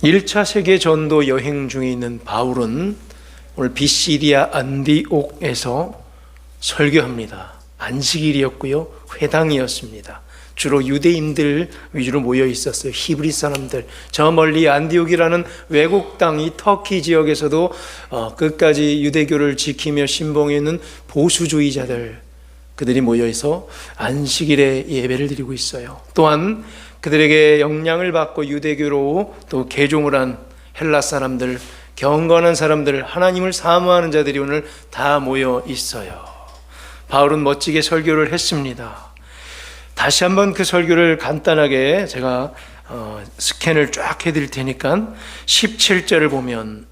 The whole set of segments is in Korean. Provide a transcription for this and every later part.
1차 세계 전도 여행 중에 있는 바울은 오늘 비시디아 안디옥에서 설교합니다. 안식일이었고요, 회당이었습니다. 주로 유대인들 위주로 모여 있었어요. 히브리 사람들. 저 멀리 안디옥이라는 외국 땅, 이 터키 지역에서도 끝까지 유대교를 지키며 신봉해 있는 보수주의자들, 그들이 모여서 안식일에 예배를 드리고 있어요. 또한 그들에게 영향을 받고 유대교로 또 개종을 한 헬라 사람들, 경건한 사람들, 하나님을 사모하는 자들이 오늘 다 모여 있어요. 바울은 멋지게 설교를 했습니다. 다시 한번 그 설교를 간단하게 제가 스캔을 쫙 해드릴 테니까 17절을 보면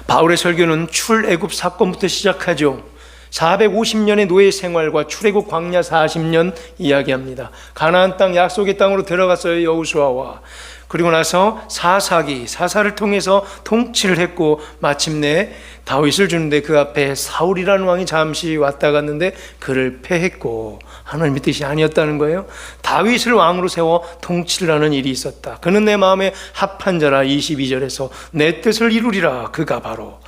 바울의 설교는 출애굽 사건부터 시작하죠. 450년의 노예 생활과 출애굽 광야 40년 이야기합니다. 가나안 땅, 약속의 땅으로 들어갔어요, 여호수아와. 그리고 나서 사사를 통해서 통치를 했고 마침내 다윗을 주는데 그 앞에 사울이라는 왕이 잠시 왔다 갔는데 그를 패했고, 하나님의 뜻이 아니었다는 거예요. 다윗을 왕으로 세워 통치를 하는 일이 있었다. 그는 내 마음에 합한 자라. 22절에서 내 뜻을 이루리라. 그가 바로.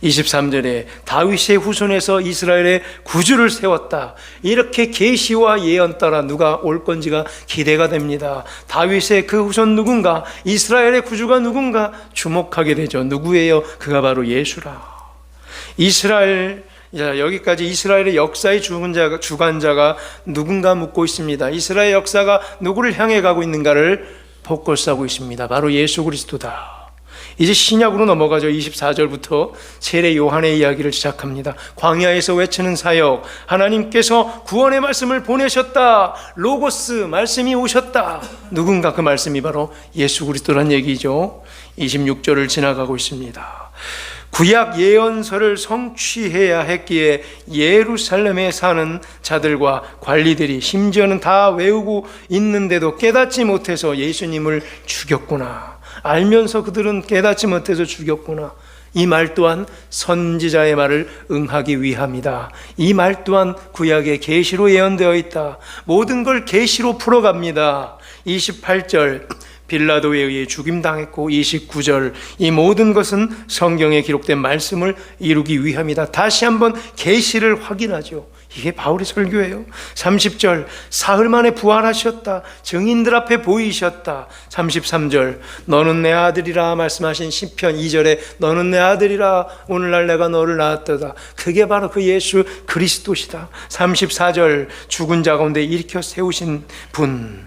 23절에 다윗의 후손에서 이스라엘의 구주를 세웠다. 이렇게 계시와 예언 따라 누가 올 건지가 기대가 됩니다. 다윗의 그 후손 누군가, 이스라엘의 구주가 누군가 주목하게 되죠. 누구예요? 그가 바로 예수라. 여기까지 이스라엘의 역사의 주관자가 누군가 묻고 있습니다. 이스라엘 역사가 누구를 향해 가고 있는가를 복골사하고 있습니다. 바로 예수 그리스도다. 이제 신약으로 넘어가죠. 24절부터 세례 요한의 이야기를 시작합니다. 광야에서 외치는 사역, 하나님께서 구원의 말씀을 보내셨다. 로고스, 말씀이 오셨다. 누군가, 그 말씀이 바로 예수 그리스도란 얘기죠. 26절을 지나가고 있습니다. 구약 예언서를 성취해야 했기에 예루살렘에 사는 자들과 관리들이 심지어는 다 외우고 있는데도 깨닫지 못해서 예수님을 죽였구나. 알면서 그들은 깨닫지 못해서 죽였구나. 이 말 또한 선지자의 말을 응하기 위함이다. 이 말 또한 구약의 계시로 예언되어 있다. 모든 걸 계시로 풀어갑니다. 28절 빌라도에 의해 죽임당했고, 29절 이 모든 것은 성경에 기록된 말씀을 이루기 위함이다. 다시 한번 계시를 확인하죠. 이게 바울의 설교예요. 30절 사흘 만에 부활하셨다. 증인들 앞에 보이셨다. 33절 너는 내 아들이라 말씀하신 시편 2절에 너는 내 아들이라 오늘날 내가 너를 낳았도다. 그게 바로 그 예수 그리스도시다. 34절 죽은 자 가운데 일으켜 세우신 분.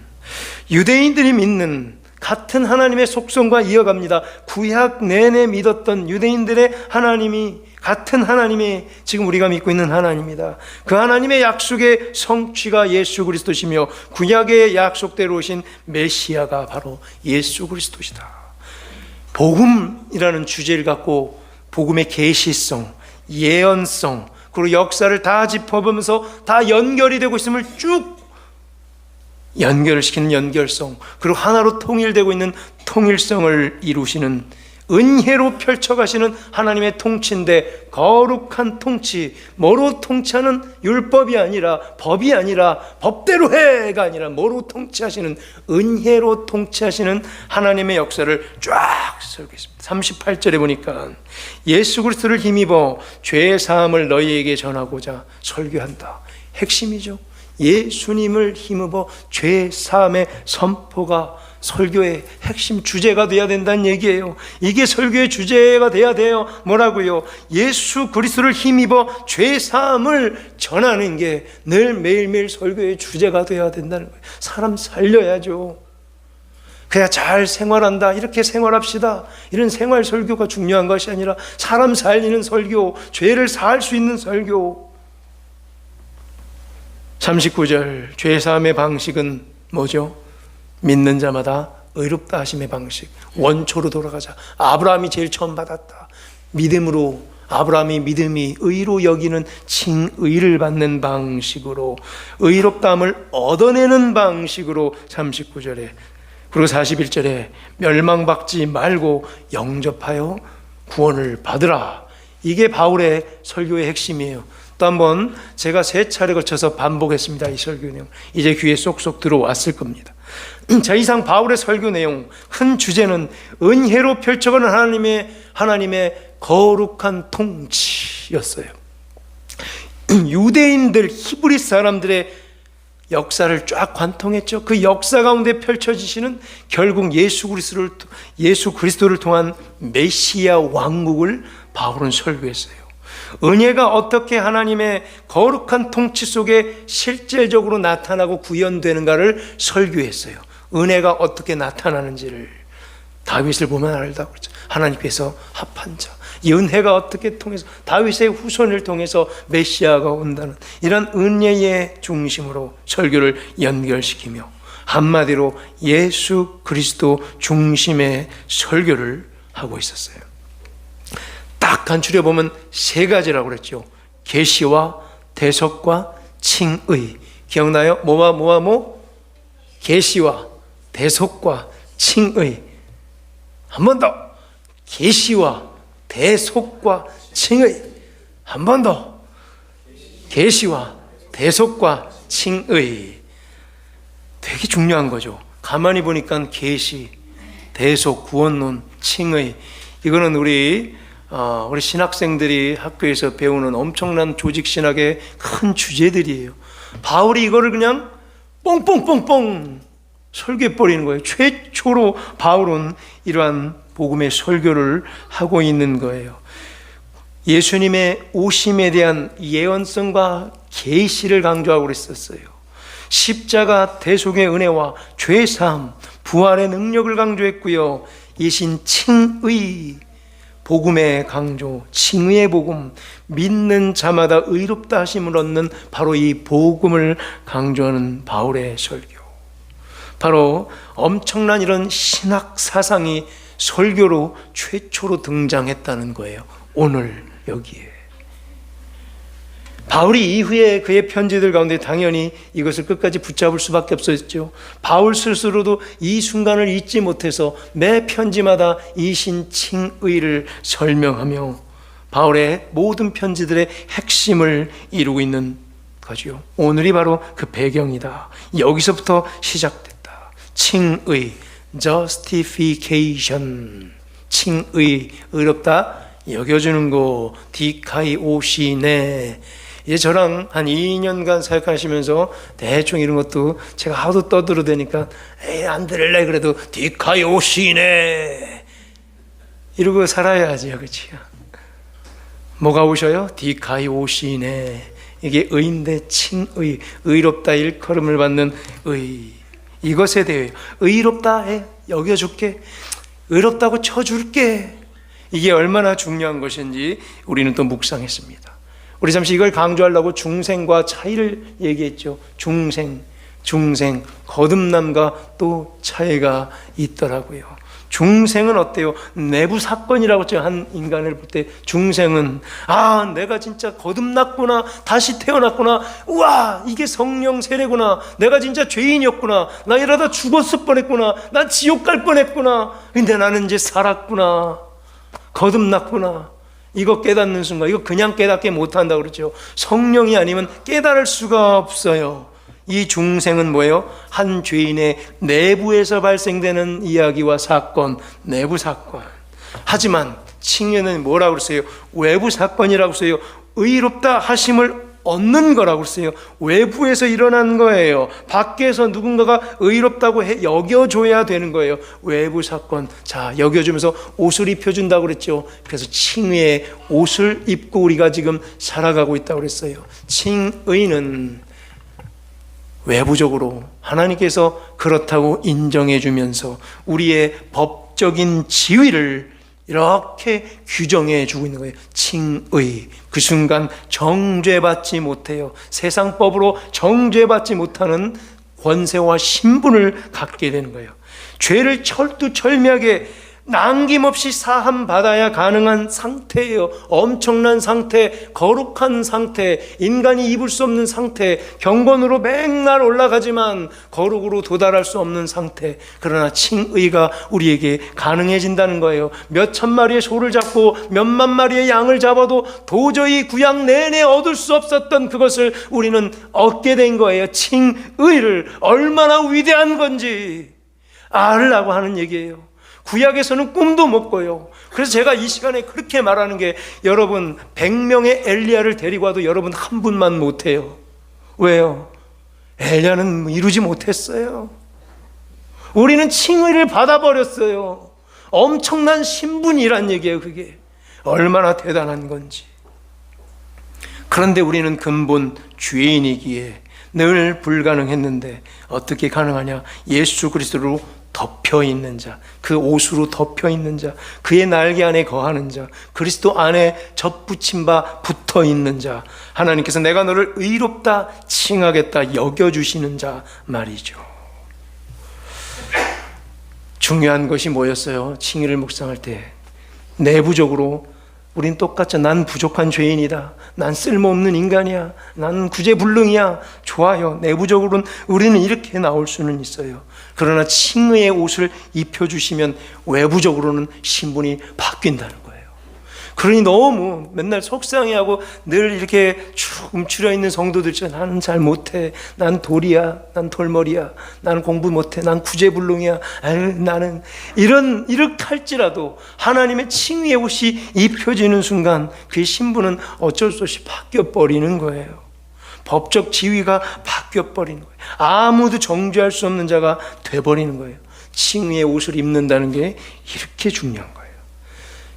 유대인들이 믿는 같은 하나님의 속성과 이어갑니다. 구약 내내 믿었던 유대인들의 하나님이 같은 하나님이 지금 우리가 믿고 있는 하나님이다. 그 하나님의 약속의 성취가 예수 그리스도시며 구약의 약속대로 오신 메시아가 바로 예수 그리스도시다. 복음이라는 주제를 갖고 복음의 계시성, 예언성, 그리고 역사를 다 짚어보면서 다 연결이 되고 있음을 쭉 연결을 시키는 연결성, 그리고 하나로 통일되고 있는 통일성을 이루시는, 은혜로 펼쳐가시는 하나님의 통치인데, 거룩한 통치, 뭐로 통치하는, 율법이 아니라, 법이 아니라, 법대로 해가 아니라 뭐로 통치하시는, 은혜로 통치하시는 하나님의 역사를 쫙 설교했습니다. 38절에 보니까 예수 그리스도를 힘입어 죄의 사함을 너희에게 전하고자 설교한다. 핵심이죠. 예수님을 힘입어 죄 사함의 선포가 설교의 핵심 주제가 돼야 된다는 얘기예요. 이게 설교의 주제가 돼야 돼요. 뭐라고요? 예수 그리스도를 힘입어 죄 사함을 전하는 게 늘 매일매일 설교의 주제가 돼야 된다는 거예요. 사람 살려야죠. 그래야 잘 생활한다, 이렇게 생활합시다, 이런 생활 설교가 중요한 것이 아니라 사람 살리는 설교, 죄를 사할 수 있는 설교. 39절 죄사함의 방식은 뭐죠? 믿는 자마다 의롭다 하심의 방식, 원초로 돌아가자. 아브라함이 제일 처음 받았다. 믿음으로, 아브라함이 믿음이 의로 여기는 칭의를 받는 방식으로, 의롭다함을 얻어내는 방식으로 39절에, 그리고 41절에 멸망받지 말고 영접하여 구원을 받으라. 이게 바울의 설교의 핵심이에요. 또 한번 제가 3차례 걸쳐서 반복했습니다. 이 설교 내용 이제 귀에 쏙쏙 들어왔을 겁니다. 자, 이상 바울의 설교 내용 큰 주제는 은혜로 펼쳐가는 하나님의 거룩한 통치였어요. 유대인들 히브리 사람들의 역사를 쫙 관통했죠. 그 역사 가운데 펼쳐지시는 결국 예수 그리스도를 통한 메시아 왕국을 바울은 설교했어요. 은혜가 어떻게 하나님의 거룩한 통치 속에 실질적으로 나타나고 구현되는가를 설교했어요. 은혜가 어떻게 나타나는지를 다윗을 보면 알다고 그랬죠. 하나님께서 합한 자, 이 은혜가 어떻게 통해서 다윗의 후손을 통해서 메시아가 온다는 이런 은혜의 중심으로 설교를 연결시키며 한마디로 예수 그리스도 중심의 설교를 하고 있었어요. 딱 간추려 보면 3가지라고 그랬죠. 계시와 대속과 칭의. 기억나요? 계시와 대속과 칭의. 한 번 더. 계시와 대속과 칭의. 한 번 더. 계시와 대속과 칭의. 되게 중요한 거죠. 가만히 보니까 계시, 대속, 구원론, 칭의. 이거는 우리 신학생들이 학교에서 배우는 엄청난 조직신학의 큰 주제들이에요. 바울이 이거를 그냥 뽕뽕뽕뽕 설교해버리는 거예요. 최초로 바울은 이러한 복음의 설교를 하고 있는 거예요. 예수님의 오심에 대한 예언성과 계시를 강조하고 그랬었어요. 십자가 대속의 은혜와 죄사함, 부활의 능력을 강조했고요. 이신 칭의, 복음의 강조, 칭의의 복음, 믿는 자마다 의롭다 하심을 얻는 바로 이 복음을 강조하는 바울의 설교. 바로 엄청난 이런 신학 사상이 설교로 최초로 등장했다는 거예요. 오늘 여기에. 바울이 이후에 그의 편지들 가운데 당연히 이것을 끝까지 붙잡을 수밖에 없었죠. 바울 스스로도 이 순간을 잊지 못해서 매 편지마다 이신칭의를 설명하며 바울의 모든 편지들의 핵심을 이루고 있는 거죠. 오늘이 바로 그 배경이다. 여기서부터 시작됐다. 칭의, justification. 칭의, 의롭다 여겨주는 거. 디카이오시네. 이제 저랑 한 2년간 사역하시면서 대충 이런 것도 제가 하도 떠들어대니까 안 들을래 그래도 디카이오시네 이러고 살아야지요. 그렇지? 뭐가 오셔요? 디카이오시네. 이게 의인데 칭의, 의롭다 일컬음을 받는 의. 이것에 대해 의롭다 해 여겨줄게, 의롭다고 쳐줄게. 이게 얼마나 중요한 것인지 우리는 또 묵상했습니다. 우리 잠시 이걸 강조하려고 중생과 차이를 얘기했죠. 중생, 거듭남과 또 차이가 있더라고요. 중생은 어때요? 내부 사건이라고 제가 한 인간을 볼 때 중생은 내가 진짜 거듭났구나, 다시 태어났구나, 우와 이게 성령 세례구나, 내가 진짜 죄인이었구나, 나 이러다 죽었을 뻔했구나, 난 지옥 갈 뻔했구나, 근데 나는 이제 살았구나, 거듭났구나. 이거 깨닫는 순간, 이거 그냥 깨닫게 못한다고 그러죠. 성령이 아니면 깨달을 수가 없어요. 이 중생은 뭐예요? 한 죄인의 내부에서 발생되는 이야기와 사건, 내부 사건. 하지만 칭의는 뭐라고 그랬어요? 외부 사건이라고 했어요. 의롭다 하심을 얻는 거라고 했어요. 외부에서 일어난 거예요. 밖에서 누군가가 의롭다고 여겨줘야 되는 거예요. 외부 사건. 자, 여겨주면서 옷을 입혀준다고 그랬죠. 그래서 칭의의 옷을 입고 우리가 지금 살아가고 있다고 그랬어요. 칭의는 외부적으로 하나님께서 그렇다고 인정해 주면서 우리의 법적인 지위를 이렇게 규정해 주고 있는 거예요. 칭의. 그 순간 정죄받지 못해요. 세상법으로 정죄받지 못하는 권세와 신분을 갖게 되는 거예요. 죄를 철두철미하게 남김없이 사함받아야 가능한 상태예요. 엄청난 상태, 거룩한 상태, 인간이 입을 수 없는 상태, 경건으로 맨날 올라가지만 거룩으로 도달할 수 없는 상태. 그러나 칭의가 우리에게 가능해진다는 거예요. 몇 천 마리의 소를 잡고 몇만 마리의 양을 잡아도 도저히 구약 내내 얻을 수 없었던 그것을 우리는 얻게 된 거예요. 칭의를 얼마나 위대한 건지 알라고 하는 얘기예요. 구약에서는 꿈도 못 꿔요. 그래서 제가 이 시간에 그렇게 말하는 게, 여러분 100명의 엘리야를 데리고 와도 여러분 한 분만 못해요. 왜요? 엘리야는 이루지 못했어요. 우리는 칭의를 받아버렸어요. 엄청난 신분이란 얘기예요. 그게 얼마나 대단한 건지. 그런데 우리는 근본 죄인이기에 늘 불가능했는데 어떻게 가능하냐? 예수 그리스도로 덮여 있는 자, 그 옷으로 덮여 있는 자, 그의 날개 안에 거하는 자, 그리스도 안에 접붙임 바 붙어 있는 자, 하나님께서 내가 너를 의롭다 칭하겠다 여겨주시는 자 말이죠. 중요한 것이 뭐였어요? 칭의를 묵상할 때 내부적으로 우린 똑같죠. 난 부족한 죄인이다. 난 쓸모없는 인간이야. 난 구제불능이야. 좋아요. 내부적으로는 우리는 이렇게 나올 수는 있어요. 그러나 칭의의 옷을 입혀주시면 외부적으로는 신분이 바뀐다는 거예요. 그러니 너무 맨날 속상해하고 늘 이렇게 쭉 움츠려 있는 성도들 있잖아요. 나는 잘 못해. 난 돌이야. 난 돌머리야. 나는 공부 못해. 난 구제불능이야. 아유, 나는 이렇게 할지라도 하나님의 칭의의 옷이 입혀지는 순간 그의 신분은 어쩔 수 없이 바뀌어버리는 거예요. 법적 지위가 바뀌어버리는 거예요. 아무도 정죄할 수 없는 자가 돼버리는 거예요. 칭의의 옷을 입는다는 게 이렇게 중요한 거예요.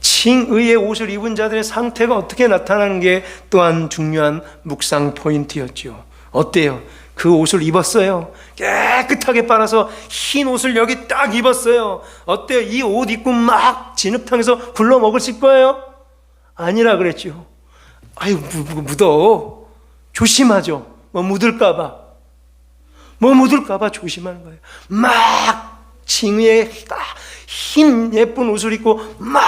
칭의의 옷을 입은 자들의 상태가 어떻게 나타나는 게 또한 중요한 묵상 포인트였죠. 어때요? 그 옷을 입었어요. 깨끗하게 빨아서 흰 옷을 여기 딱 입었어요. 어때요? 이 옷 입고 막 진흙탕에서 굴러 먹으실 거예요? 아니라 그랬죠. 아유, 묻어. 조심하죠. 뭐 묻을까봐. 조심하는 거예요. 막 칭의의 흰 예쁜 옷을 입고 막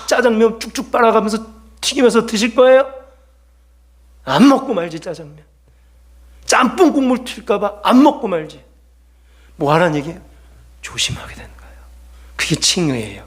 짜장면 쭉쭉 빨아가면서 튀기면서 드실 거예요? 안 먹고 말지. 짜장면 짬뽕 국물 튈까봐 안 먹고 말지. 뭐 하라는 얘기예요? 조심하게 되는 거예요. 그게 칭의예요.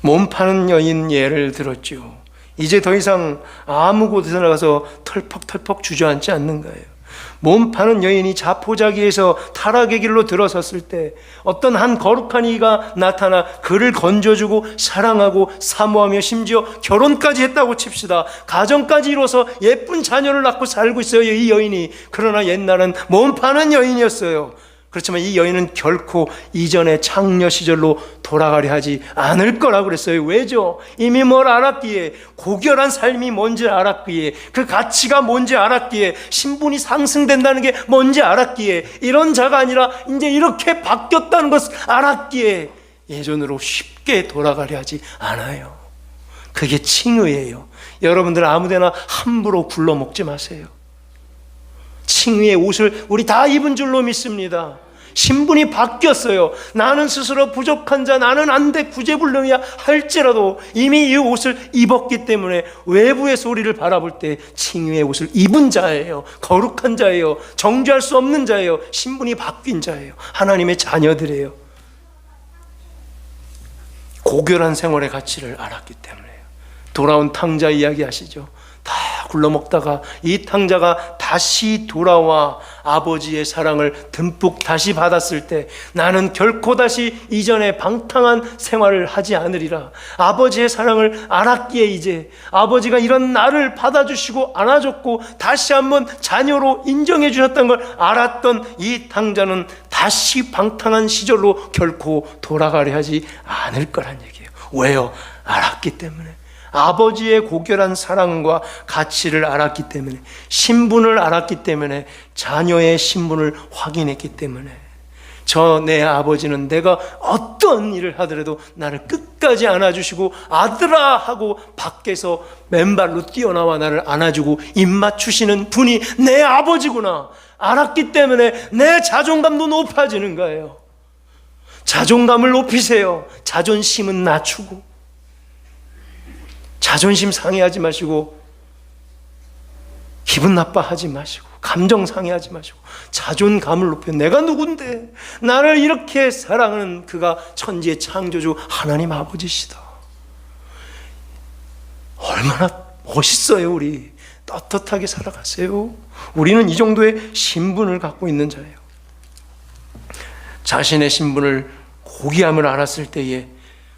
몸 파는 여인 예를 들었죠. 이제 더 이상 아무 곳에서 나가서 털퍽털퍽 주저앉지 않는 거예요. 몸 파는 여인이 자포자기에서 타락의 길로 들어섰을 때 어떤 한 거룩한 이가 나타나 그를 건져주고 사랑하고 사모하며 심지어 결혼까지 했다고 칩시다. 가정까지 이뤄서 예쁜 자녀를 낳고 살고 있어요, 이 여인이. 그러나 옛날은 몸 파는 여인이었어요. 그렇지만 이 여인은 결코 이전의 창녀 시절로 돌아가려 하지 않을 거라고 그랬어요. 왜죠? 이미 뭘 알았기에, 고결한 삶이 뭔지 알았기에, 그 가치가 뭔지 알았기에, 신분이 상승된다는 게 뭔지 알았기에, 이런 자가 아니라 이제 이렇게 바뀌었다는 것을 알았기에 예전으로 쉽게 돌아가려 하지 않아요. 그게 칭의예요. 여러분들 아무데나 함부로 굴러 먹지 마세요. 칭의의 옷을 우리 다 입은 줄로 믿습니다. 신분이 바뀌었어요. 나는 스스로 부족한 자, 나는 안 돼, 구제불능이야 할지라도 이미 이 옷을 입었기 때문에 외부에서 우리를 바라볼 때 칭의의 옷을 입은 자예요. 거룩한 자예요. 정죄할 수 없는 자예요. 신분이 바뀐 자예요. 하나님의 자녀들이에요. 고결한 생활의 가치를 알았기 때문에요. 돌아온 탕자 이야기 아시죠? 다 굴러먹다가 이 탕자가 다시 돌아와 아버지의 사랑을 듬뿍 다시 받았을 때 나는 결코 다시 이전의 방탕한 생활을 하지 않으리라. 아버지의 사랑을 알았기에 이제 아버지가 이런 나를 받아주시고 안아줬고 다시 한번 자녀로 인정해 주셨던 걸 알았던 이 탕자는 다시 방탕한 시절로 결코 돌아가려 하지 않을 거란 얘기예요. 왜요? 알았기 때문에. 아버지의 고결한 사랑과 가치를 알았기 때문에, 신분을 알았기 때문에, 자녀의 신분을 확인했기 때문에, 내 아버지는 내가 어떤 일을 하더라도 나를 끝까지 안아주시고 아들아 하고 밖에서 맨발로 뛰어나와 나를 안아주고 입 맞추시는 분이 내 아버지구나 알았기 때문에 내 자존감도 높아지는 거예요. 자존감을 높이세요. 자존심은 낮추고, 자존심 상해하지 마시고, 기분 나빠하지 마시고, 감정 상해하지 마시고, 자존감을 높여. 내가 누군데 나를 이렇게 사랑하는 그가 천지의 창조주 하나님 아버지시다. 얼마나 멋있어요. 우리 떳떳하게 살아가세요. 우리는 이 정도의 신분을 갖고 있는 자예요. 자신의 신분을 고귀함을 알았을 때에,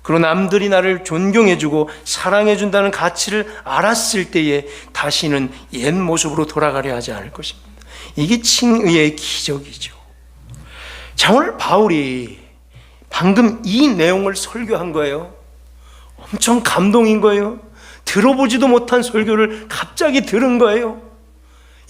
그리고 남들이 나를 존경해주고 사랑해준다는 가치를 알았을 때에 다시는 옛 모습으로 돌아가려 하지 않을 것입니다. 이게 칭의의 기적이죠. 자, 오늘 바울이 방금 이 내용을 설교한 거예요. 엄청 감동인 거예요. 들어보지도 못한 설교를 갑자기 들은 거예요.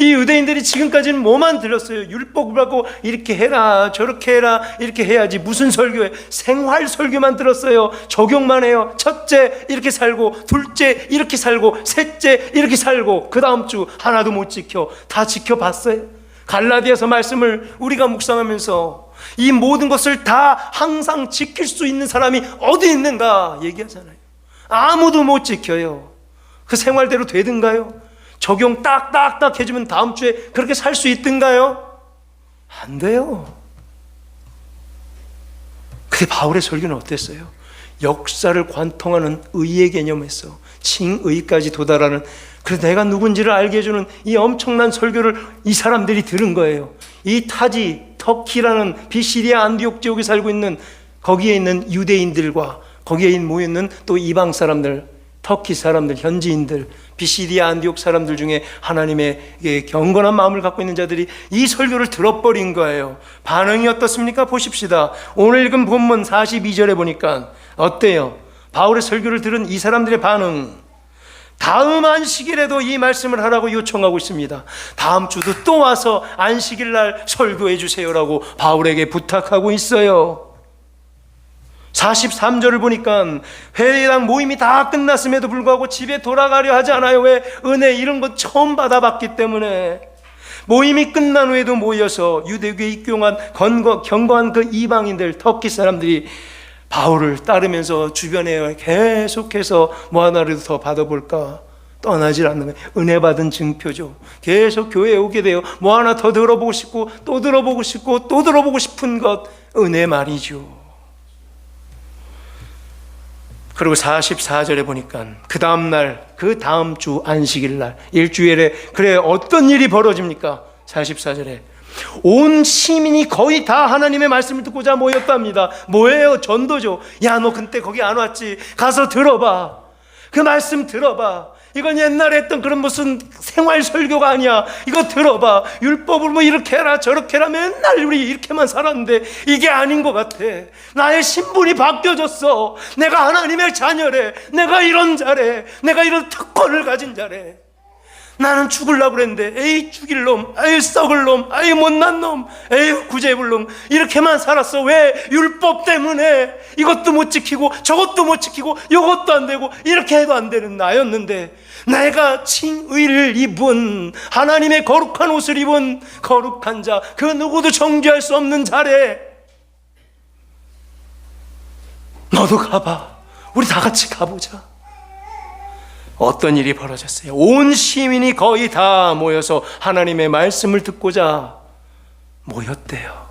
이 유대인들이 지금까지는 뭐만 들었어요? 율법을 받고 이렇게 해라, 저렇게 해라, 이렇게 해야지. 무슨 설교에? 생활 설교만 들었어요. 적용만 해요. 첫째 이렇게 살고, 둘째 이렇게 살고, 셋째 이렇게 살고, 그 다음 주 하나도 못 지켜. 다 지켜봤어요. 갈라디아서 말씀을 우리가 묵상하면서 이 모든 것을 다 항상 지킬 수 있는 사람이 어디 있는가 얘기하잖아요. 아무도 못 지켜요. 그 생활대로 되든가요? 적용 딱딱딱 해주면 다음 주에 그렇게 살 수 있든가요? 안 돼요. 근데 바울의 설교는 어땠어요? 역사를 관통하는 의의 개념에서 칭의까지 도달하는, 그래서 내가 누군지를 알게 해주는 이 엄청난 설교를 이 사람들이 들은 거예요. 이 타지, 터키라는 비시리아 안디옥 지역에 살고 있는, 거기에 있는 유대인들과 거기에 모여있는 또 이방 사람들, 터키 사람들, 현지인들, 비시리아 안디옥 사람들 중에 하나님의 경건한 마음을 갖고 있는 자들이 이 설교를 들어버린 거예요. 반응이 어떻습니까? 보십시다. 오늘 읽은 본문 42절에 보니까 어때요? 바울의 설교를 들은 이 사람들의 반응. 다음 안식일에도 이 말씀을 하라고 요청하고 있습니다. 다음 주도 또 와서 안식일 날 설교해 주세요라고 바울에게 부탁하고 있어요. 43절을 보니까 회의랑 모임이 다 끝났음에도 불구하고 집에 돌아가려 하지 않아요. 왜? 은혜 이런 거 처음 받아봤기 때문에. 모임이 끝난 후에도 모여서 유대교에 입교한 경건한 그 이방인들, 터키 사람들이 바울을 따르면서 주변에 계속해서 뭐 하나라도 더 받아볼까 떠나질 않는 거예요. 은혜 받은 증표죠. 계속 교회에 오게 돼요. 뭐 하나 더 들어보고 싶고 또 들어보고 싶고 또 들어보고 싶은 것, 은혜 말이죠. 그리고 44절에 보니까 그 다음 날, 그 다음 주 안식일 날, 일주일에, 그래 어떤 일이 벌어집니까? 44절에 온 시민이 거의 다 하나님의 말씀을 듣고자 모였답니다. 뭐예요? 전도죠. 야, 너 그때 거기 안 왔지? 가서 들어봐. 그 말씀 들어봐. 이건 옛날에 했던 그런 무슨 생활 설교가 아니야. 이거 들어봐. 율법을 뭐 이렇게 해라 저렇게 해라. 맨날 우리 이렇게만 살았는데 이게 아닌 것 같아. 나의 신분이 바뀌어졌어. 내가 하나님의 자녀래. 내가 이런 자래. 내가 이런 특권을 가진 자래. 나는 죽으려고 그랬는데 에이 죽일 놈, 에이 썩을 놈, 에이 못난 놈, 에이 구제불능 이렇게만 살았어. 왜? 율법 때문에 이것도 못 지키고 저것도 못 지키고 이것도 안 되고 이렇게 해도 안 되는 나였는데, 내가 칭의를 입은, 하나님의 거룩한 옷을 입은 거룩한 자, 그 누구도 정죄할 수 없는 자래. 너도 가봐. 우리 다 같이 가보자. 어떤 일이 벌어졌어요? 온 시민이 거의 다 모여서 하나님의 말씀을 듣고자 모였대요.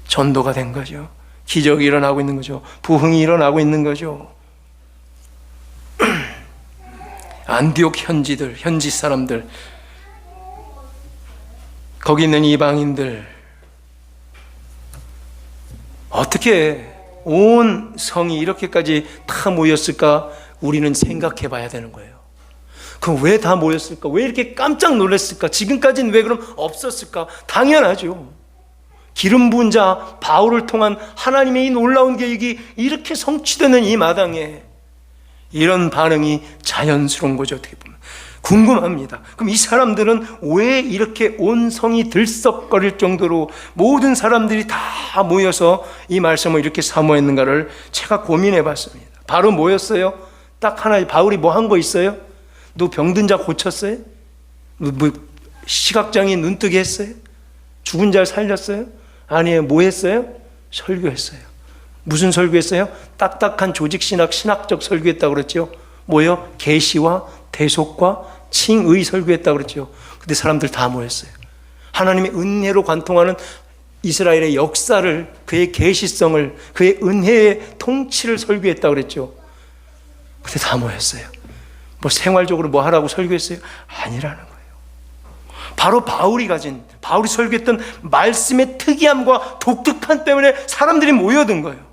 전도가 된 거죠. 기적이 일어나고 있는 거죠. 부흥이 일어나고 있는 거죠. 안디옥 현지들, 현지 사람들, 거기 있는 이방인들, 어떻게 온 성이 이렇게까지 다 모였을까? 우리는 생각해 봐야 되는 거예요. 그럼 왜 다 모였을까? 왜 이렇게 깜짝 놀랐을까? 지금까지는 왜 그럼 없었을까? 당연하죠. 기름 부은 자 바울을 통한 하나님의 이 놀라운 계획이 이렇게 성취되는 이 마당에 이런 반응이 자연스러운 거죠. 어떻게 보면 궁금합니다. 그럼 이 사람들은 왜 이렇게 온 성이 들썩거릴 정도로 모든 사람들이 다 모여서 이 말씀을 이렇게 사모했는가를 제가 고민해 봤습니다. 바로 뭐였어요? 딱 하나. 바울이 뭐 한 거 있어요? 너 병든 자 고쳤어요? 뭐 시각장애 눈뜨게 했어요? 죽은 자를 살렸어요? 아니에요. 뭐 했어요? 설교했어요. 무슨 설교했어요? 딱딱한 조직신학, 신학적 설교했다고 그랬죠. 뭐요? 계시와 대속과 칭의 설교했다고 그랬죠. 근데 사람들 다 모였어요. 하나님의 은혜로 관통하는 이스라엘의 역사를, 그의 계시성을, 그의 은혜의 통치를 설교했다고 그랬죠. 근데 다 모였어요. 뭐 생활적으로 뭐 하라고 설교했어요? 아니라는 거예요. 바로 바울이 설교했던 말씀의 특이함과 독특함 때문에 사람들이 모여든 거예요.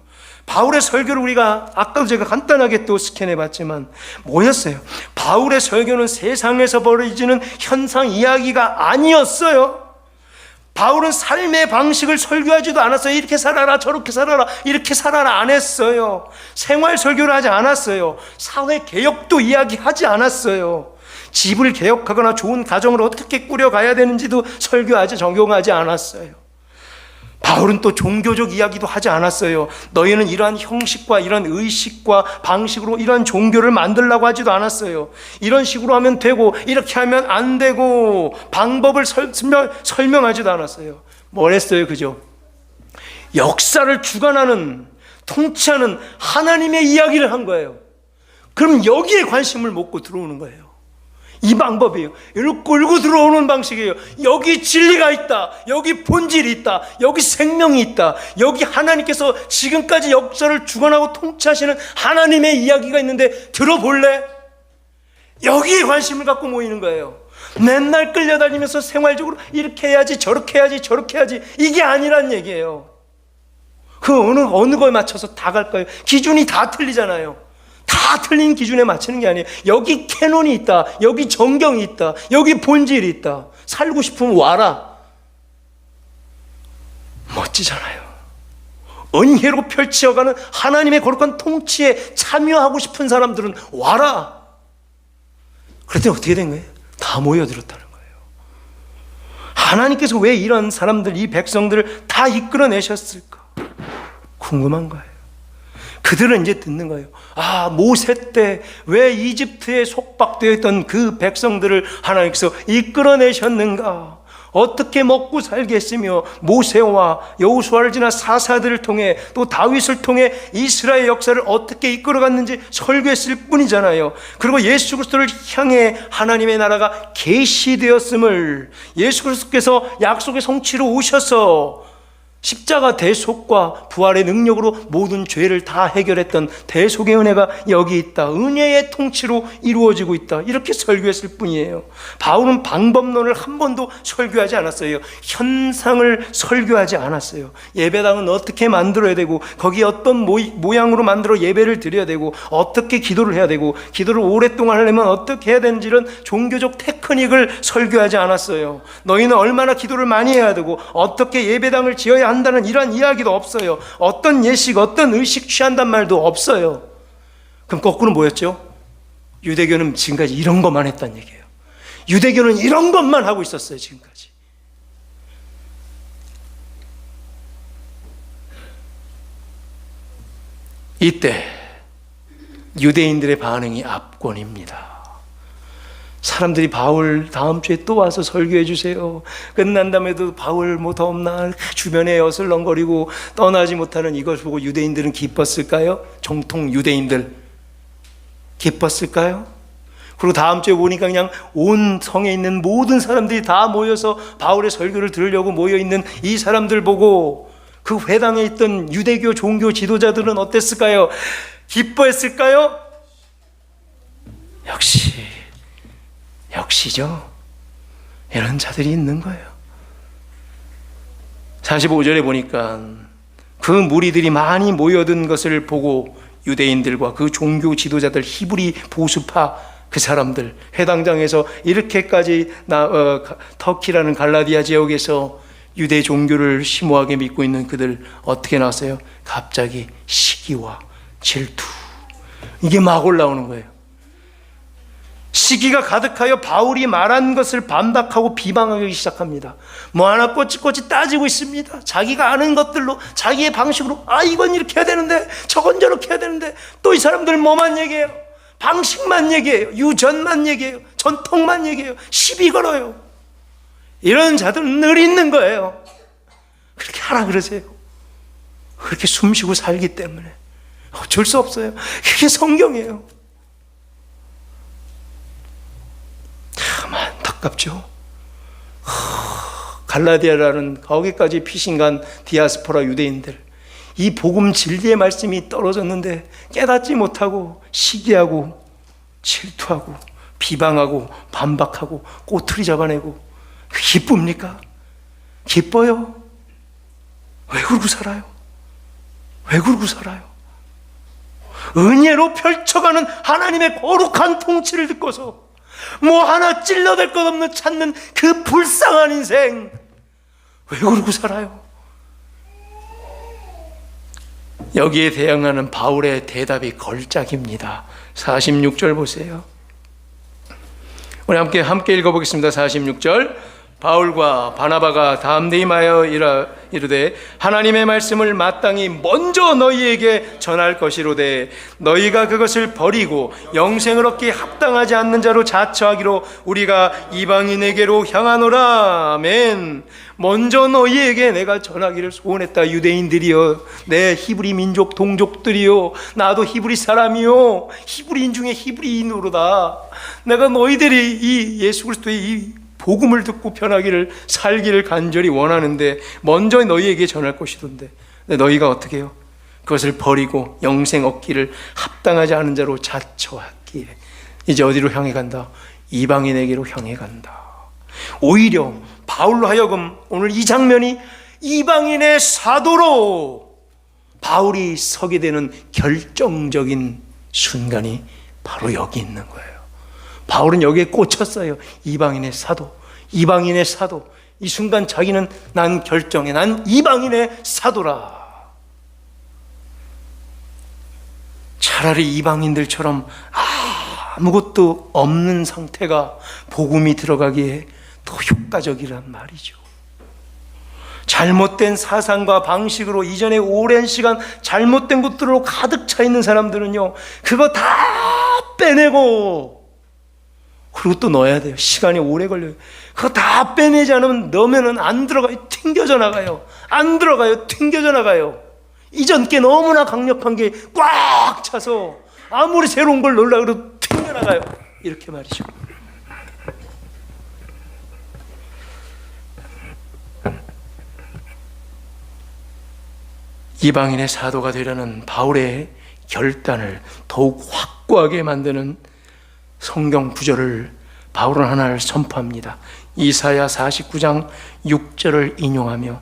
바울의 설교를 우리가 아까도 제가 간단하게 또 스캔해 봤지만 뭐였어요? 바울의 설교는 세상에서 벌어지는 현상 이야기가 아니었어요. 바울은 삶의 방식을 설교하지도 않았어요. 이렇게 살아라, 저렇게 살아라, 이렇게 살아라 안 했어요. 생활 설교를 하지 않았어요. 사회 개혁도 이야기하지 않았어요. 집을 개혁하거나 좋은 가정을 어떻게 꾸려가야 되는지도 설교하지, 적용하지 않았어요. 바울은 또 종교적 이야기도 하지 않았어요. 너희는 이러한 형식과 이런 의식과 방식으로 이런 종교를 만들라고 하지도 않았어요. 이런 식으로 하면 되고 이렇게 하면 안 되고 방법을 설명하지도 않았어요. 뭘 했어요? 그죠? 역사를 주관하는, 통치하는 하나님의 이야기를 한 거예요. 그럼 여기에 관심을 먹고 들어오는 거예요. 이 방법이에요. 이렇게 끌고 들어오는 방식이에요. 여기 진리가 있다. 여기 본질이 있다. 여기 생명이 있다. 여기 하나님께서 지금까지 역사를 주관하고 통치하시는 하나님의 이야기가 있는데 들어볼래? 여기에 관심을 갖고 모이는 거예요. 맨날 끌려다니면서 생활적으로 이렇게 해야지, 저렇게 해야지, 저렇게 해야지, 이게 아니란 얘기예요. 그 어느 거에 맞춰서 다 갈 거예요. 기준이 다 틀리잖아요. 다 틀린 기준에 맞추는 게 아니에요. 여기 캐논이 있다. 여기 정경이 있다. 여기 본질이 있다. 살고 싶으면 와라. 멋지잖아요. 은혜로 펼쳐가는 하나님의 거룩한 통치에 참여하고 싶은 사람들은 와라. 그랬더니 어떻게 된 거예요? 다 모여들었다는 거예요. 하나님께서 왜 이런 사람들, 이 백성들을 다 이끌어내셨을까? 궁금한 거예요. 그들은 이제 듣는 거예요. 아, 모세 때 왜 이집트에 속박되어 있던 그 백성들을 하나님께서 이끌어내셨는가? 어떻게 먹고 살겠으며 모세와 여호수아를 지나 사사들을 통해 또 다윗을 통해 이스라엘 역사를 어떻게 이끌어갔는지 설교했을 뿐이잖아요. 그리고 예수 그리스도를 향해 하나님의 나라가 계시되었음을, 예수 그리스도께서 약속의 성취로 오셔서 십자가 대속과 부활의 능력으로 모든 죄를 다 해결했던 대속의 은혜가 여기 있다. 은혜의 통치로 이루어지고 있다. 이렇게 설교했을 뿐이에요. 바울은 방법론을 한 번도 설교하지 않았어요. 현상을 설교하지 않았어요. 예배당은 어떻게 만들어야 되고 거기 어떤 모양으로 만들어 예배를 드려야 되고 어떻게 기도를 해야 되고 기도를 오랫동안 하려면 어떻게 해야 되는지 이런 종교적 테크닉을 설교하지 않았어요. 너희는 얼마나 기도를 많이 해야 되고 어떻게 예배당을 지어야 한다는 이런 이야기도 없어요. 어떤 예식, 어떤 의식 취한단 말도 없어요. 그럼 거꾸로 뭐였죠? 유대교는 지금까지 이런 것만 했단 얘기예요. 유대교는 이런 것만 하고 있었어요. 지금까지. 이때 유대인들의 반응이 압권입니다. 사람들이 바울 다음 주에 또 와서 설교해 주세요. 끝난 다음에도 바울 뭐 더 없나 주변에 어슬렁거리고 떠나지 못하는 이걸 보고 유대인들은 기뻤을까요? 정통 유대인들 기뻤을까요? 그리고 다음 주에 보니까 그냥 온 성에 있는 모든 사람들이 다 모여서 바울의 설교를 들으려고 모여있는 이 사람들 보고 그 회당에 있던 유대교 종교 지도자들은 어땠을까요? 기뻐했을까요? 역시죠. 이런 자들이 있는 거예요. 45절에 보니까 그 무리들이 많이 모여든 것을 보고 유대인들과 그 종교 지도자들, 히브리 보수파 그 사람들, 해당장에서 이렇게까지 터키라는 갈라디아 지역에서 유대 종교를 심오하게 믿고 있는 그들 어떻게 나왔어요? 갑자기 시기와 질투, 이게 막 올라오는 거예요. 시기가 가득하여 바울이 말한 것을 반박하고 비방하기 시작합니다. 뭐 하나 꼬치꼬치 따지고 있습니다. 자기가 아는 것들로 자기의 방식으로 이건 이렇게 해야 되는데 저건 저렇게 해야 되는데 또 이 사람들 뭐만 얘기해요? 방식만 얘기해요. 유전만 얘기해요. 전통만 얘기해요. 시비 걸어요. 이런 자들은 늘 있는 거예요. 그렇게 하라 그러세요. 그렇게 숨쉬고 살기 때문에 어쩔 수 없어요. 그게 성경이에요. 참 안타깝죠. 갈라디아라는 거기까지 피신간 디아스포라 유대인들, 이 복음 진리의 말씀이 떨어졌는데 깨닫지 못하고 시기하고 질투하고 비방하고 반박하고 꼬투리 잡아내고 기쁩니까? 기뻐요? 왜 그러고 살아요? 왜 그러고 살아요? 은혜로 펼쳐가는 하나님의 거룩한 통치를 듣고서 뭐 하나 찔러댈 것 없는 찾는 그 불쌍한 인생, 왜 그러고 살아요? 여기에 대응하는 바울의 대답이 걸작입니다. 46절 보세요. 우리 함께 읽어보겠습니다. 46절. 바울과 바나바가 담대히 임하여 이르되 하나님의 말씀을 마땅히 먼저 너희에게 전할 것이로되 너희가 그것을 버리고 영생을 얻기에 합당하지 않는 자로 자처하기로 우리가 이방인에게로 향하노라. 아멘. 먼저 너희에게 내가 전하기를 소원했다. 유대인들이여, 내 히브리 민족 동족들이여, 나도 히브리 사람이요, 히브리인 중에 히브리인으로다. 내가 너희들이 이 예수 그리스도의 이 복음을 듣고 편하기를 살기를 간절히 원하는데 먼저 너희에게 전할 것이던데 너희가 어떻게 해요? 그것을 버리고 영생 얻기를 합당하지 않은 자로 자처하기에 이제 어디로 향해 간다? 이방인에게로 향해 간다. 오히려 바울로 하여금 오늘 이 장면이 이방인의 사도로 바울이 서게 되는 결정적인 순간이 바로 여기 있는 거예요. 바울은 여기에 꽂혔어요. 이방인의 사도, 이방인의 사도. 이 순간 자기는 난 결정해, 난 이방인의 사도라. 차라리 이방인들처럼 아무것도 없는 상태가 복음이 들어가기에 더 효과적이란 말이죠. 잘못된 사상과 방식으로 이전에 오랜 시간 잘못된 것들로 가득 차 있는 사람들은요, 그거 다 빼내고 그리고 또 넣어야 돼요. 시간이 오래 걸려요. 그거 다 빼내지 않으면 넣으면 안 들어가요. 튕겨져 나가요. 안 들어가요. 튕겨져 나가요. 이전 게 너무나 강력한 게 꽉 차서 아무리 새로운 걸 넣으려고 해도 튕겨 나가요. 이렇게 말이죠. 이방인의 사도가 되려는 바울의 결단을 더욱 확고하게 만드는 성경 구절을 바울은 하나를 선포합니다. 이사야 49장 6절을 인용하며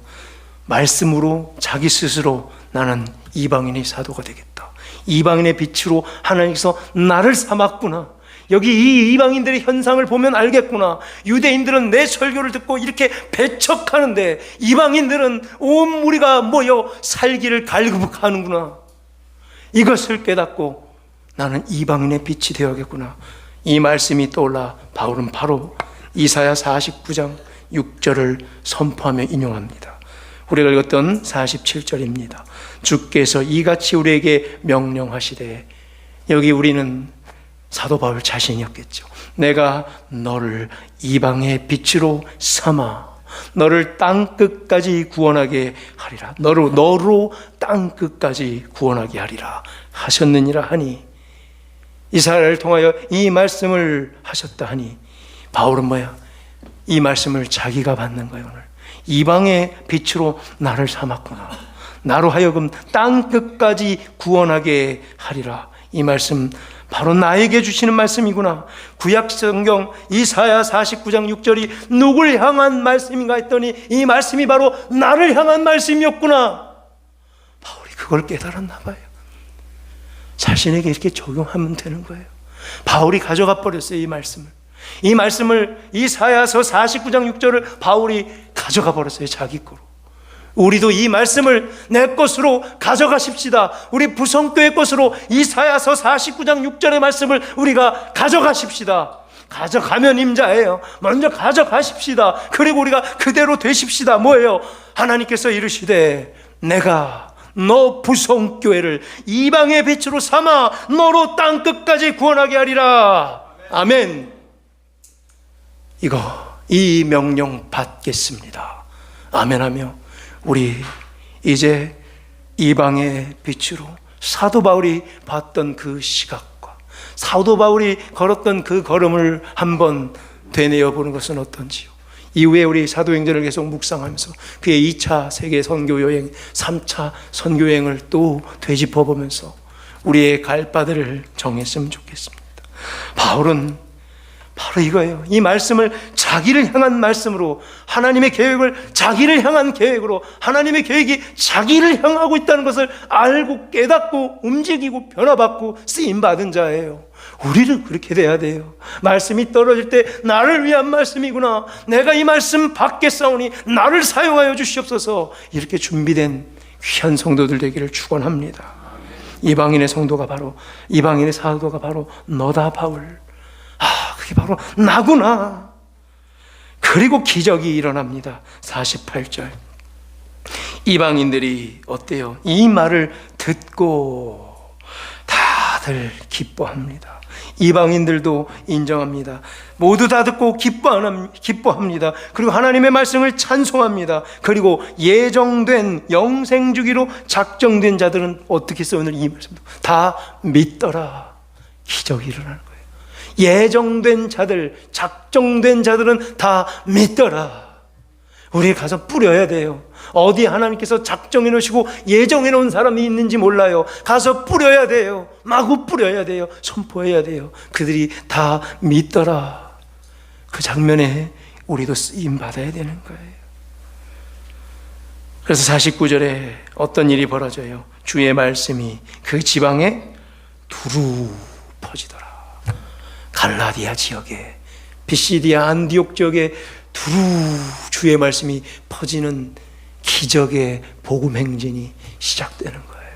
말씀으로 자기 스스로 나는 이방인의 사도가 되겠다. 이방인의 빛으로 하나님께서 나를 삼았구나. 여기 이 이방인들의 현상을 보면 알겠구나. 유대인들은 내 설교를 듣고 이렇게 배척하는데 이방인들은 온 무리가 모여 살기를 갈급하는구나. 이것을 깨닫고 나는 이방인의 빛이 되어야겠구나. 이 말씀이 떠올라 바울은 바로 이사야 49장 6절을 선포하며 인용합니다. 우리가 읽었던 47절입니다. 주께서 이같이 우리에게 명령하시되, 여기 우리는 사도 바울 자신이었겠죠. 내가 너를 이방의 빛으로 삼아 너를 땅끝까지 구원하게 하리라. 너로 땅끝까지 구원하게 하리라 하셨느니라 하니, 이사야를 통하여 이 말씀을 하셨다 하니 바울은 뭐야? 이 말씀을 자기가 받는 거예요. 오늘 이방의 빛으로 나를 삼았구나. 나로 하여금 땅끝까지 구원하게 하리라. 이 말씀 바로 나에게 주시는 말씀이구나. 구약 성경 이사야 49장 6절이 누굴 향한 말씀인가 했더니 이 말씀이 바로 나를 향한 말씀이었구나. 바울이 그걸 깨달았나 봐요. 자신에게 이렇게 적용하면 되는 거예요. 바울이 가져가 버렸어요. 이 말씀을 이사야서 49장 6절을 바울이 가져가 버렸어요. 자기 거로. 우리도 이 말씀을 내 것으로 가져가십시다. 우리 부성교회 것으로 이사야서 49장 6절의 말씀을 우리가 가져가십시다. 가져가면 임자예요. 먼저 가져가십시다. 그리고 우리가 그대로 되십시다. 뭐예요? 하나님께서 이르시되 내가 너 부성교회를 이방의 빛으로 삼아 너로 땅끝까지 구원하게 하리라. 아멘. 이 명령 받겠습니다. 아멘 하며 우리 이제 이방의 빛으로 사도 바울이 봤던 그 시각과 사도 바울이 걸었던 그 걸음을 한번 되뇌어 보는 것은 어떤지요. 이후에 우리 사도행전을 계속 묵상하면서 그의 2차 세계 선교 여행, 3차 선교 여행을 또 되짚어 보면서 우리의 갈 바들을 정했으면 좋겠습니다. 바울은 바로 이거예요. 이 말씀을 자기를 향한 말씀으로, 하나님의 계획을 자기를 향한 계획으로, 하나님의 계획이 자기를 향하고 있다는 것을 알고 깨닫고 움직이고 변화받고 쓰임받은 자예요. 우리는 그렇게 돼야 돼요. 말씀이 떨어질 때 나를 위한 말씀이구나, 내가 이 말씀 받겠사오니 나를 사용하여 주시옵소서, 이렇게 준비된 귀한 성도들 되기를 축원합니다. 이방인의 성도가 바로, 이방인의 사도가 바로 너다 바울. 그게 바로 나구나. 그리고 기적이 일어납니다. 48절. 이방인들이 어때요? 이 말을 듣고 다들 기뻐합니다. 이방인들도 인정합니다. 모두 다 듣고 기뻐합니다. 그리고 하나님의 말씀을 찬송합니다. 그리고 예정된 영생주기로 작정된 자들은 어떻게 써요? 오늘 이 말씀도 다 믿더라. 기적이 일어나는 거예요. 예정된 자들, 작정된 자들은 다 믿더라. 우리 가서 뿌려야 돼요. 어디 하나님께서 작정해 놓으시고 예정해 놓은 사람이 있는지 몰라요. 가서 뿌려야 돼요. 마구 뿌려야 돼요. 선포해야 돼요. 그들이 다 믿더라. 그 장면에 우리도 쓰임 받아야 되는 거예요. 그래서 49절에 어떤 일이 벌어져요? 주의 말씀이 그 지방에 두루 퍼지더라. 갈라디아 지역에, 비시디아 안디옥 지역에 두루 주의 말씀이 퍼지는 기적의 복음 행진이 시작되는 거예요.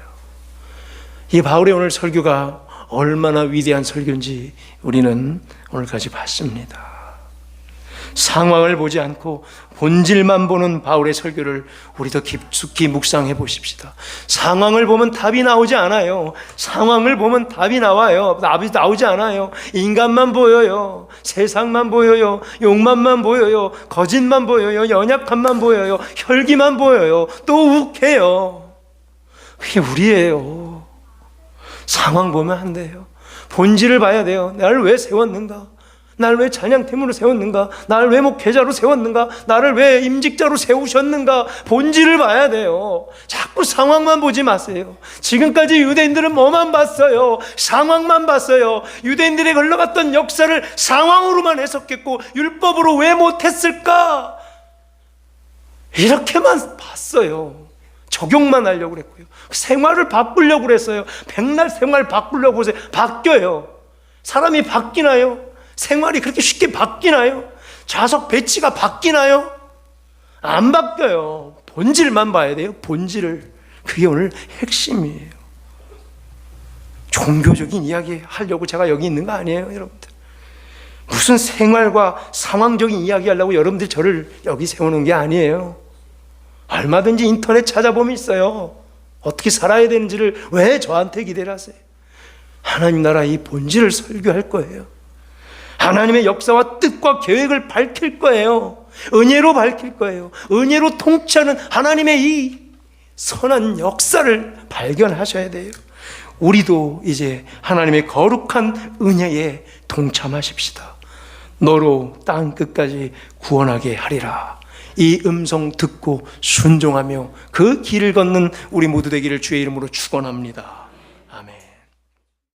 이 바울의 오늘 설교가 얼마나 위대한 설교인지 우리는 오늘까지 봤습니다. 상황을 보지 않고 본질만 보는 바울의 설교를 우리도 깊숙이 묵상해 보십시다. 상황을 보면 답이 나오지 않아요. 상황을 보면 답이 나와요. 답이 나오지 않아요. 인간만 보여요. 세상만 보여요. 욕망만 보여요. 거짓만 보여요. 연약함만 보여요. 혈기만 보여요. 또 욱해요. 그게 우리예요. 상황 보면 안 돼요. 본질을 봐야 돼요. 나를 왜 세웠는가? 나를 왜 찬양팀으로 세웠는가? 나를 왜 목회자로 세웠는가? 나를 왜 임직자로 세우셨는가? 본질을 봐야 돼요. 자꾸 상황만 보지 마세요. 지금까지 유대인들은 뭐만 봤어요? 상황만 봤어요. 유대인들이 흘러갔던 역사를 상황으로만 해석했고 율법으로 왜 못했을까? 이렇게만 봤어요. 적용만 하려고 그랬고요. 생활을 바꾸려고 그랬어요. 백날 생활 바꾸려고 해서 바뀌어요. 사람이 바뀌나요? 생활이 그렇게 쉽게 바뀌나요? 좌석 배치가 바뀌나요? 안 바뀌어요. 본질만 봐야 돼요. 본질을. 그게 오늘 핵심이에요. 종교적인 이야기 하려고 제가 여기 있는 거 아니에요, 여러분들. 무슨 생활과 상황적인 이야기 하려고 여러분들 저를 여기 세우는 게 아니에요. 얼마든지 인터넷 찾아보면 있어요. 어떻게 살아야 되는지를 왜 저한테 기대를 하세요? 하나님 나라 이 본질을 설교할 거예요. 하나님의 역사와 뜻과 계획을 밝힐 거예요. 은혜로 밝힐 거예요. 은혜로 통치하는 하나님의 이 선한 역사를 발견하셔야 돼요. 우리도 이제 하나님의 거룩한 은혜에 동참하십시다. 너로 땅 끝까지 구원하게 하리라. 이 음성 듣고 순종하며 그 길을 걷는 우리 모두 되기를 주의 이름으로 축원합니다.